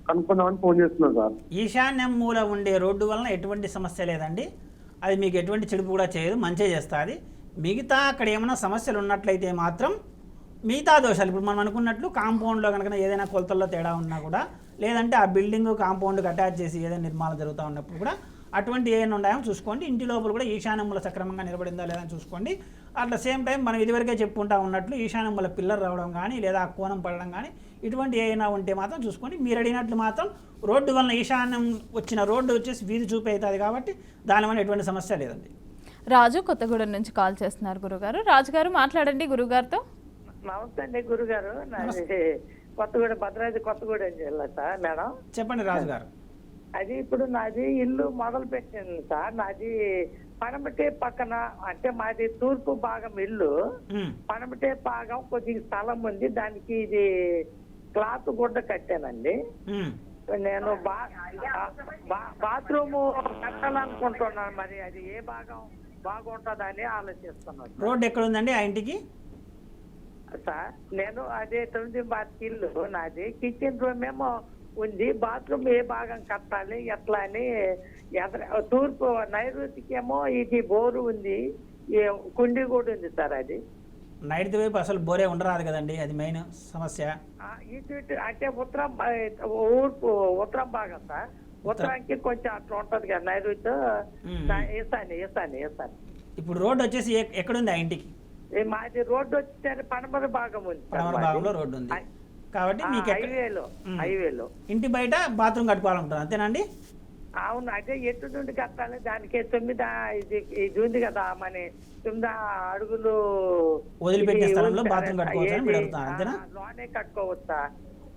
కనుక్కుందామని ఫోన్ చేస్తున్నాం సార్. ఈశాన్యం మూల ఉండే రోడ్డు వలన ఎటువంటి సమస్య లేదండి, అది మీకు ఎటువంటి చెడుపు కూడా చేయదు, మంచిగా చేస్తుంది. మిగతా అక్కడ ఏమైనా సమస్యలు ఉన్నట్లయితే మాత్రం మిగతా దోషాలు ఇప్పుడు మనం అనుకున్నట్లు కాంపౌండ్లో కనుక ఏదైనా కొలతల్లో తేడా ఉన్నా కూడా, లేదంటే ఆ బిల్డింగ్ కాంపౌండ్కి అటాచ్ చేసి ఏదైనా నిర్మాణం జరుగుతూ ఉన్నప్పుడు కూడా అటువంటి ఏమైనా ఉన్నాయో చూసుకోండి. ఇంటి లోపల కూడా ఈశాన్యముల సక్రమంగా నిలబడిందా లేదా చూసుకోండి. అట్ ద సేమ్ టైం మనం ఇదివరకే చెప్పుకుంటా ఉన్నట్లు ఈశాన్యం వల్ల పిల్లర్ రావడం కానీ లేదా ఆ కోణం పడడం కానీ ఇటువంటి ఏమైనా ఉంటే మాత్రం చూసుకొని మీరు అడిగినట్లు మాత్రం రోడ్డు వలన ఈశాన్యం వచ్చిన రోడ్డు వచ్చేసి వీధి చూపి అవుతుంది కాబట్టి దానివల్ల ఎటువంటి సమస్య లేదండి. రాజు కొత్తగూడెం నుంచి కాల్ చేస్తున్నారు గురుగారు. రాజు గారు మాట్లాడండి గురుగారితో. నమస్తే అండి గురుగారు. నాది కొత్తగూడెం, భద్రాద్రి కొత్తగూడెం జిల్లా సార్. మేడం చెప్పండి రాజు గారు. అది ఇప్పుడు నాది ఇల్లు మొదలు పెట్టింది సార్. నాది పనమటే పక్కన, అంటే మాది తూర్పు భాగం ఇల్లు. పనమటే భాగం కొద్దిగా స్థలం ఉంది, దానికి ఇది క్లాత్ గుడ్డ కట్టానండి. నేను బాత్రూమ్ కట్టాలనుకుంటున్నాను, మరి అది ఏ భాగం బాగుంటుందని ఆలోచిస్తున్నాను. రోడ్డు ఎక్కడ ఉందండి ఆ ఇంటికి? సార్ నేను అదే 9 బాత్ ఇల్లు నాది. కిచెన్ రూమ్ ఏమో ఉంది, బాత్రూమ్ ఏ భాగం కట్టాలి ఎట్లా అని. తూర్పు నైరుతికి ఏమో ఇది బోరు ఉంది, కుండి కూడా ఉంది సార్. అది నైరుతి వైపు అసలు బోరే ఉండరాదు కదండి, అది మెయిన్ సమస్య. ఇటు అంటే ఉత్తరం భాగం సార్. ఉత్తరానికి కొంచెం అట్లా ఉంటది కదా నైరుతి. వేసాను. ఇప్పుడు రోడ్డు వచ్చేసి ఎక్కడుంది ఆ ఇంటికి? మాది రోడ్డు వచ్చి పడమర భాగం ఉంది, పడమర భాగంలో రోడ్డు ఉంది కాబట్టి మీకు హైవేలో ఇంటి బయట బాత్రూమ్ కట్టుకోవాలంటారు అంతేనండి? అవును, అదే ఎటు నుండి కట్టాలి, దానికి 9 ఇది ఉంది కదా, మన 9 అడుగులు వదిలిపెట్టే స్థలంలో బాత్రూమ్ కట్టుకోవచ్చు అంతేనా? లోనే కట్టుకోవచ్చా?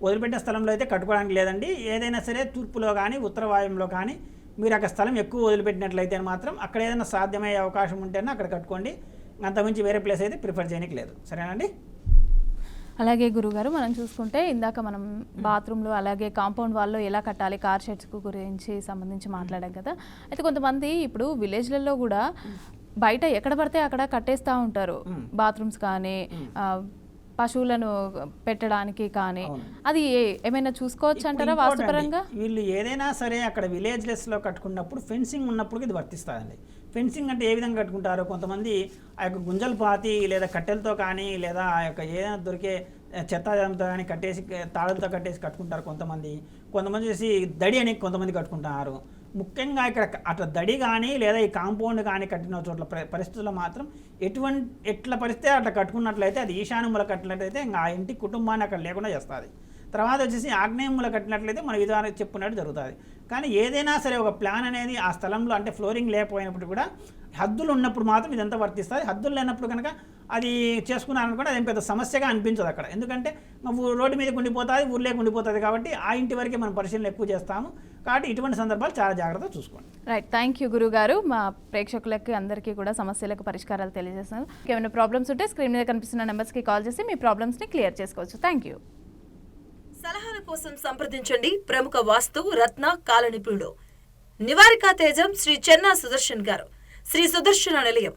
వదిలిపెట్టే స్థలంలో అయితే కట్టుకోవడానికి లేదండి. ఏదైనా సరే తూర్పులో కానీ ఉత్తర వాయువులో కానీ మీరు అక్కడ స్థలం ఎక్కువ వదిలిపెట్టినట్లయితే మాత్రం అక్కడ ఏదైనా సాధ్యమయ్యే అవకాశం ఉంటేనే అక్కడ కట్టుకోండి, అంతకుమించి వేరే ప్లేస్ అయితే ప్రిఫర్ చేయడానికి లేదు. సరేనండి. అలాగే గురుగారు, మనం చూసుకుంటే ఇందాక మనం బాత్రూంలో అలాగే కాంపౌండ్ వాల్లో ఎలా కట్టాలి, కార్ షెడ్స్కు గురించి సంబంధించి మాట్లాడాం కదా. అయితే కొంతమంది ఇప్పుడు విలేజ్లలో కూడా బయట ఎక్కడ పడితే అక్కడ కట్టేస్తూ ఉంటారు బాత్రూమ్స్ కానీ పశువులను పెట్టడానికి కానీ. అది ఏమైనా చూసుకోవచ్చు అంటారా వాస్తుపరంగా? వీళ్ళు ఏదైనా సరే అక్కడ విలేజ్లెస్లో కట్టుకున్నప్పుడు ఫెన్సింగ్ ఉన్నప్పుడు ఇది వర్తిస్తుందండి. ఫెన్సింగ్ అంటే ఏ విధంగా కట్టుకుంటారు? కొంతమంది ఆ యొక్క గుంజలు పాతి లేదా కట్టెలతో కానీ లేదా ఆ యొక్క ఏదైనా దొరికే చెత్తాజంతో కానీ కట్టేసి తాళాలతో కట్టేసి కట్టుకుంటారు. కొంతమంది చేసి దడి అని కొంతమంది కట్టుకుంటున్నారు. ముఖ్యంగా ఇక్కడ అట్లా దడి కానీ లేదా ఈ కాంపౌండ్ కానీ కట్టిన చోట్ల పరిస్థితుల్లో మాత్రం ఎట్లా పరిస్థితి అట్లా కట్టుకున్నట్లయితే అది ఈశాన్యముల కట్టినట్లయితే ఇంకా ఆ ఇంటి కుటుంబాన్ని అక్కడ లేకుండా చేస్తుంది. తర్వాత వచ్చేసి ఆగ్నేయముల కట్టినట్లయితే మన విధానం చెప్పుకున్నట్టు జరుగుతుంది. కానీ ఏదైనా సరే ఒక ప్లాన్ అనేది ఆ స్థలంలో అంటే ఫ్లోరింగ్ లేకపోయినప్పుడు కూడా హద్దులు ఉన్నప్పుడు మాత్రం ఇదంతా వర్తిస్తుంది. హద్దులు లేనప్పుడు కనుక అది చేసుకున్నారనుకుంటే అదేం పెద్ద సమస్యగా అనిపించదు అక్కడ. ఎందుకంటే రోడ్డు మీద ఉండిపోతుంది, ఊర్లోకి ఉండిపోతుంది కాబట్టి ఆ ఇంటి వరకే మనం పరిశీలన ఎక్కువ చేస్తాము. కాబట్టి ఇటువంటి సందర్భాలు చాలా జాగ్రత్తగా చూసుకోండి. రైట్, థ్యాంక్ యూ గురుగారు. మా ప్రేక్షకులకి అందరికీ కూడా సమస్యలకు పరిష్కారాలు తెలియజేస్తున్నారు. ఏమైనా ప్రాబ్లమ్స్ ఉంటే స్క్రీన్ మీద కనిపిస్తున్న నెంబర్స్కి కాల్ చేసి మీ ప్రాబ్లమ్స్ని క్లియర్ చేసుకోవచ్చు. Thank you. సలహాల కోసం సంప్రదించండి ప్రముఖ వాస్తు రత్న కాల నిపుణుడు నివారిక తేజం శ్రీ చెన్నా సుదర్శన్ గారు, శ్రీ సుదర్శన నిలయం,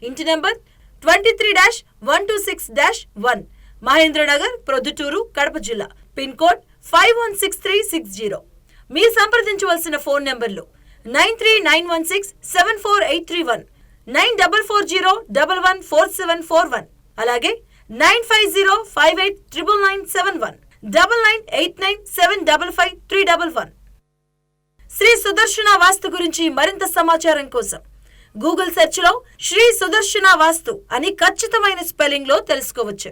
ఇంటి నంబర్ 23-126-1, మహేంద్రనగర్, ప్రొద్దుటూరు, కడప జిల్లా. Pin code 516360. మీ సంప్రదించవలసిన ఫోన్ నంబర్లు 9391674831, 9440114741, అలాగే 9505899971, 9989755311. శ్రీ సుదర్శన వాస్తు గురించి మరింత సమాచారం కోసం గూగుల్ సెర్చ్ లో శ్రీ సుదర్శన వాస్తు అని ఖచ్చితమైన స్పెల్లింగ్ లో తెలుసుకోవచ్చు.